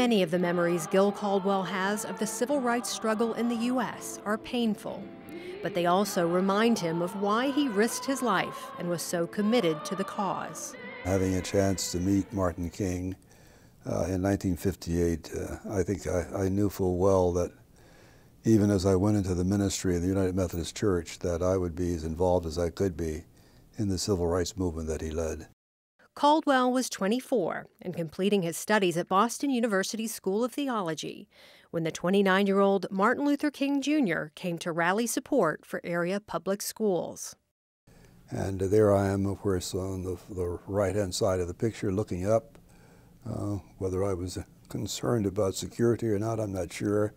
Many of the memories Gil Caldwell has of the civil rights struggle in the U.S. are painful, but they also remind him of why he risked his life and was so committed to the cause. Having a chance to meet Martin King in 1958, I think I knew full well that even as I went into the ministry of the United Methodist Church, that I would be as involved as I could be in the civil rights movement that he led. Caldwell was 24 and completing his studies at Boston University's School of Theology when the 29-year-old Martin Luther King Jr. came to rally support for area public schools. And there I am, of course, on the right-hand side of the picture looking up. Whether I was concerned about security or not, I'm not sure.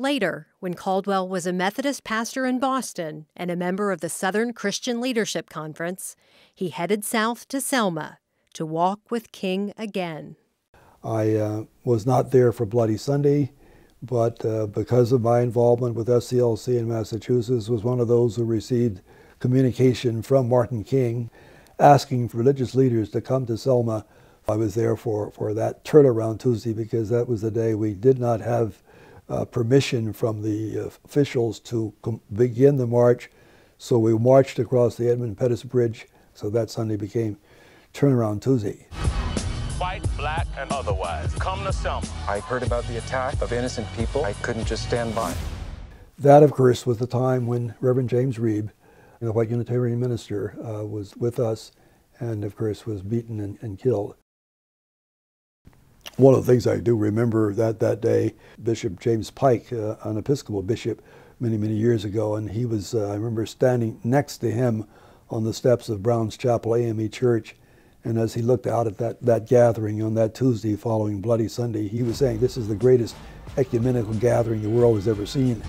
Later, when Caldwell was a Methodist pastor in Boston and a member of the Southern Christian Leadership Conference, he headed south to Selma to walk with King again. I was not there for Bloody Sunday, but because of my involvement with SCLC in Massachusetts, was one of those who received communication from Martin King asking for religious leaders to come to Selma. I was there for that turnaround Tuesday because that was the day we did not have permission from the officials to begin the march. So we marched across the Edmund Pettus Bridge. So that Sunday became Turnaround Tuesday. White, black, and otherwise, come to Selma. I heard about the attack of innocent people. I couldn't just stand by. That, of course, was the time when Reverend James Reeb, the white Unitarian minister, was with us and, of course, was beaten and killed. One of the things I do remember that day, Bishop James Pike, an Episcopal bishop, many years ago, and he was, I remember standing next to him on the steps of Brown's Chapel AME Church, and as he looked out at that gathering on that Tuesday following Bloody Sunday, he was saying, this is the greatest ecumenical gathering the world has ever seen.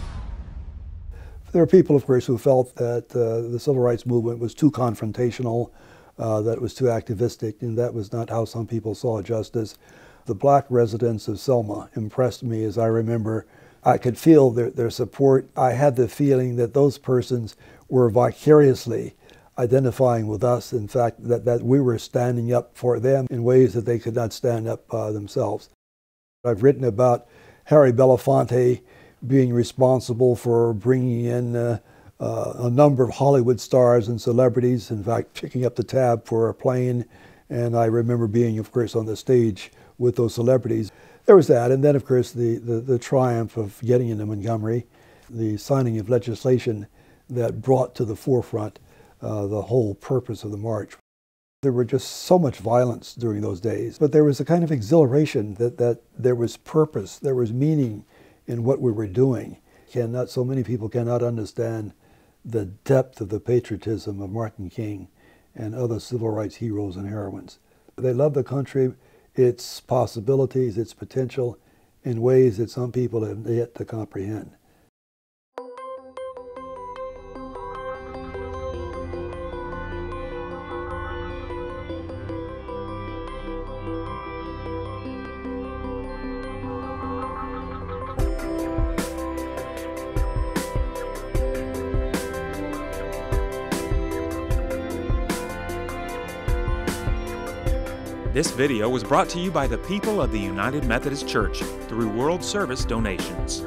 There were people, of course, who felt that the civil rights movement was too confrontational, that it was too activistic, and that was not how some people saw justice. The black residents of Selma impressed me, as I remember. I could feel their support. I had the feeling that those persons were vicariously identifying with us, in fact, that we were standing up for them in ways that they could not stand up themselves. I've written about Harry Belafonte being responsible for bringing in a number of Hollywood stars and celebrities, in fact, picking up the tab for a plane. And I remember being, of course, on the stage with those celebrities. There was that, and then, of course, the triumph of getting into Montgomery, the signing of legislation that brought to the forefront the whole purpose of the march. There were just so much violence during those days, but there was a kind of exhilaration that there was purpose, there was meaning in what we were doing. So many people cannot understand the depth of the patriotism of Martin King and other civil rights heroes and heroines. They loved the country, its possibilities, its potential, in ways that some people have yet to comprehend. This video was brought to you by the people of the United Methodist Church through World Service donations.